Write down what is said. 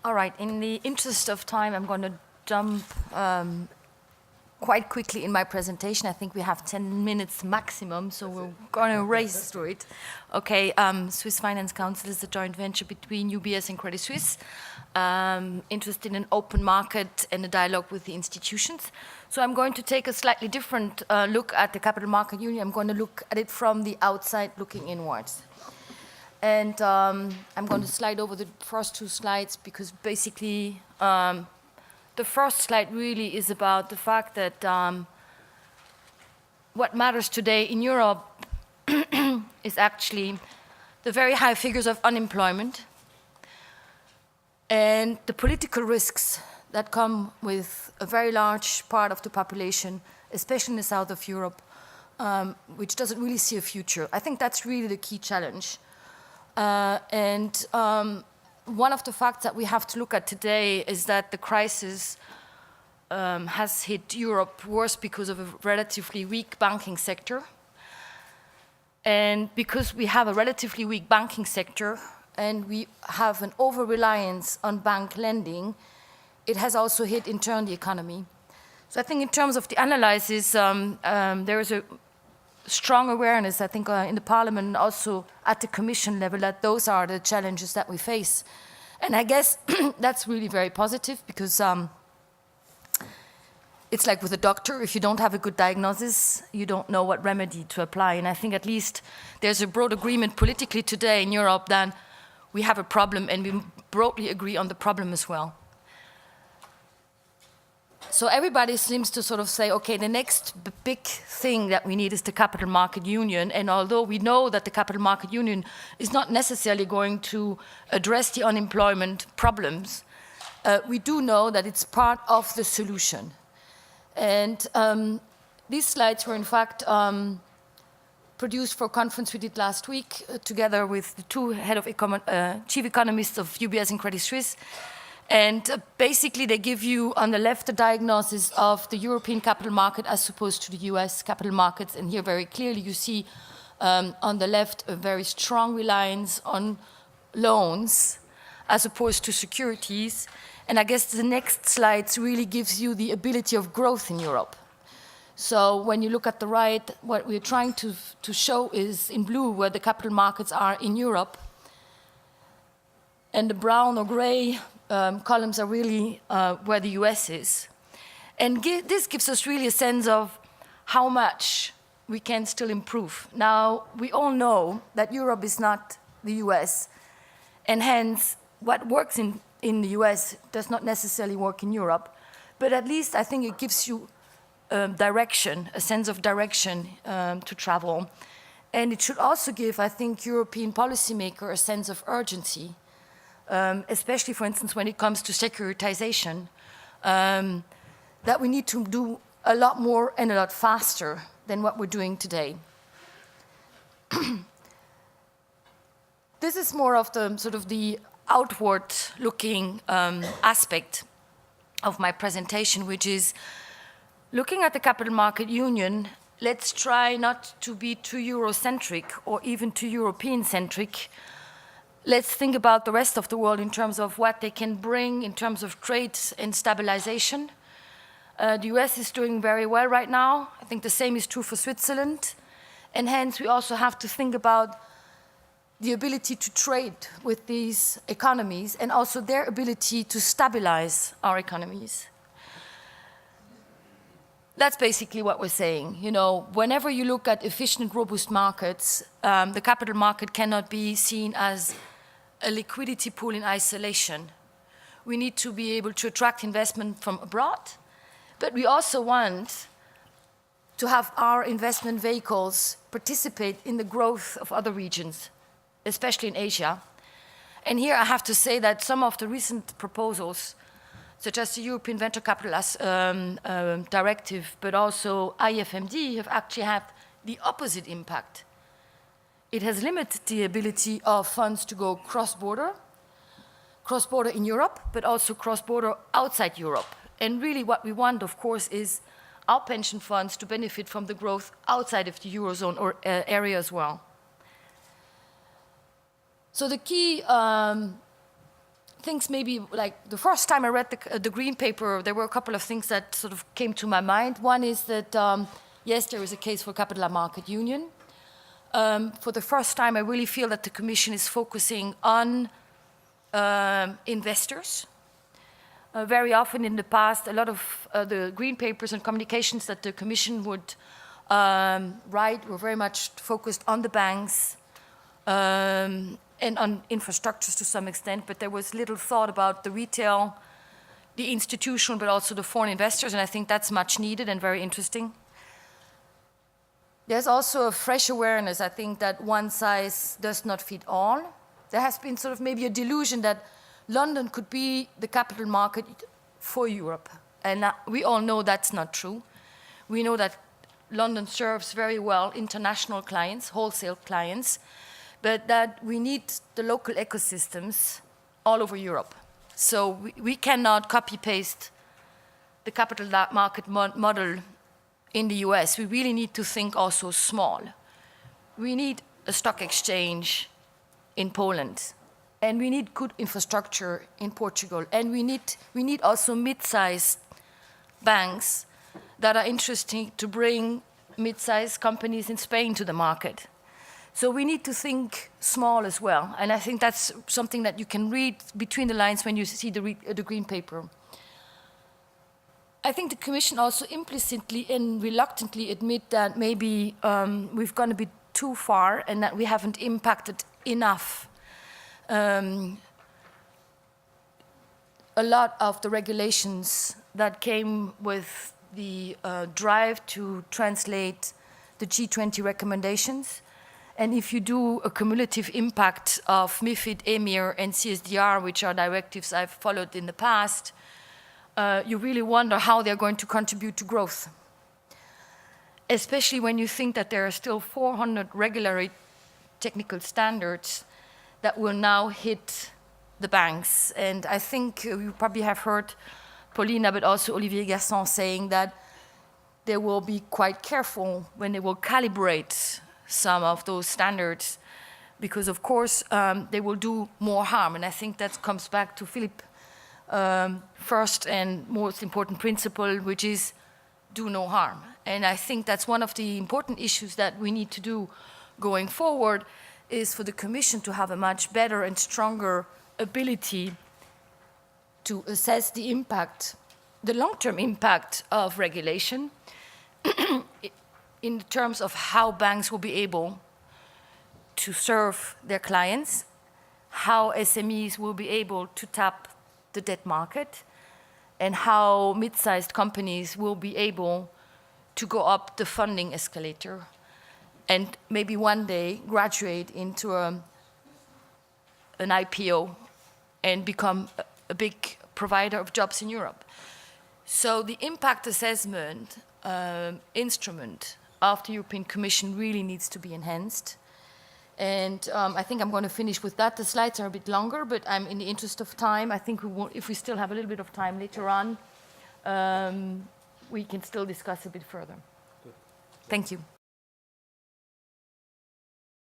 All right, in the interest of time, I'm going to jump quite quickly in my presentation. I think we have 10 minutes maximum, so we're going to race through it. Okay, Swiss Finance Council is a joint venture between UBS and Credit Suisse, interested in an open market and a dialogue with the institutions. So I'm going to take a slightly different look at the Capital Market Union. I'm going to look at it from the outside looking inwards. And I'm going to slide over the first two slides because basically the first slide really is about the fact that what matters today in Europe is actually the very high figures of unemployment and the political risks that come with a very large part of the population, especially in the south of Europe, which doesn't really see a future. I think that's really the key challenge. One of the facts that we have to look at today is that the crisis has hit Europe worse because of a relatively weak banking sector. And because we have a relatively weak banking sector and we have an over-reliance on bank lending, it has also hit in turn the economy. So I think in terms of the analysis, there is a strong awareness, I think, in the Parliament and also at the Commission level that those are the challenges that we face. And I guess that's really very positive because it's like with a doctor, if you don't have a good diagnosis, you don't know what remedy to apply. And I think at least there's a broad agreement politically today in Europe that we have a problem and we broadly agree on the problem as well. So everybody seems to sort of say, okay, the next big thing that we need is the Capital Market Union. And although we know that the Capital Market Union is not necessarily going to address the unemployment problems, we do know that it's part of the solution. And these slides were in fact produced for a conference we did last week together with the two chief economists of UBS and Credit Suisse. And basically, they give you, on the left, a diagnosis of the European capital market as opposed to the US capital markets. And here, very clearly, you see on the left a very strong reliance on loans as opposed to securities. And I guess the next slide really gives you the ability of growth in Europe. So when you look at the right, what we're trying to show is in blue where the capital markets are in Europe. And the brown or gray columns are really where the US is. And this gives us really a sense of how much we can still improve. Now, we all know that Europe is not the US, and hence what works in the US does not necessarily work in Europe. But at least I think it gives you direction, a sense of direction to travel. And it should also give, I think, European policymakers a sense of urgency. Especially, for instance, when it comes to securitization, that we need to do a lot more and a lot faster than what we're doing today. This is more of the sort of the outward-looking aspect of my presentation, which is looking at the Capital Market Union. Let's try not to be too Eurocentric or even too European-centric. Let's think about the rest of the world in terms of what they can bring in terms of trade and stabilization. The US is doing very well right now. I think the same is true for Switzerland. And hence, we also have to think about the ability to trade with these economies and also their ability to stabilize our economies. That's basically what we're saying. You know, whenever you look at efficient, robust markets, the capital market cannot be seen as a liquidity pool in isolation. We need to be able to attract investment from abroad, but we also want to have our investment vehicles participate in the growth of other regions, especially in Asia. And here I have to say that some of the recent proposals, such as the European Venture Capital Directive, but also IFMD, have actually had the opposite impact. It has limited the ability of funds to go cross-border in Europe, but also cross-border outside Europe. And really what we want, of course, is our pension funds to benefit from the growth outside of the Eurozone or area as well. So the key things maybe, like the first time I read the Green Paper, there were a couple of things that sort of came to my mind. One is that, yes, there is a case for capital market union. For the first time, I really feel that the Commission is focusing on investors. Very often in the past, a lot of the Green Papers and communications that the Commission would write were very much focused on the banks and on infrastructures to some extent, but there was little thought about the retail, the institutional, but also the foreign investors, and I think that's much needed and very interesting. There's also a fresh awareness, I think, that one size does not fit all. There has been sort of maybe a delusion that London could be the capital market for Europe, and we all know that's not true. We know that London serves very well international clients, wholesale clients, but that we need the local ecosystems all over Europe. So we cannot copy-paste the capital market model in the US. We really need to think also small. We need a stock exchange in Poland, and we need good infrastructure in Portugal, and we need also mid-sized banks that are interesting to bring mid-sized companies in Spain to the market. So we need to think small as well, and I think that's something that you can read between the lines when you see the Green Paper. I think the Commission also implicitly and reluctantly admit that maybe we've gone a bit too far and that we haven't impacted enough. A lot of the regulations that came with the drive to translate the G20 recommendations. And if you do a cumulative impact of MiFID, EMIR, and CSDR, which are directives I've followed in the past, you really wonder how they're going to contribute to growth. Especially when you think that there are still 400 regulatory technical standards that will now hit the banks. And I think you probably have heard Paulina, but also Olivier Gasson saying that they will be quite careful when they will calibrate some of those standards, because of course they will do more harm. And I think that comes back to Philip first and most important principle, which is do no harm. And I think that's one of the important issues that we need to do going forward, is for the Commission to have a much better and stronger ability to assess the impact, the long-term impact of regulation in terms of how banks will be able to serve their clients, how SMEs will be able to tap the debt market, and how mid-sized companies will be able to go up the funding escalator and maybe one day graduate into an IPO and become a big provider of jobs in Europe. So the impact assessment instrument of the European Commission really needs to be enhanced. And I think I'm going to finish with that. The slides are a bit longer, but I'm in the interest of time. I think if we still have a little bit of time later on, we can still discuss a bit further. Good. Thank you.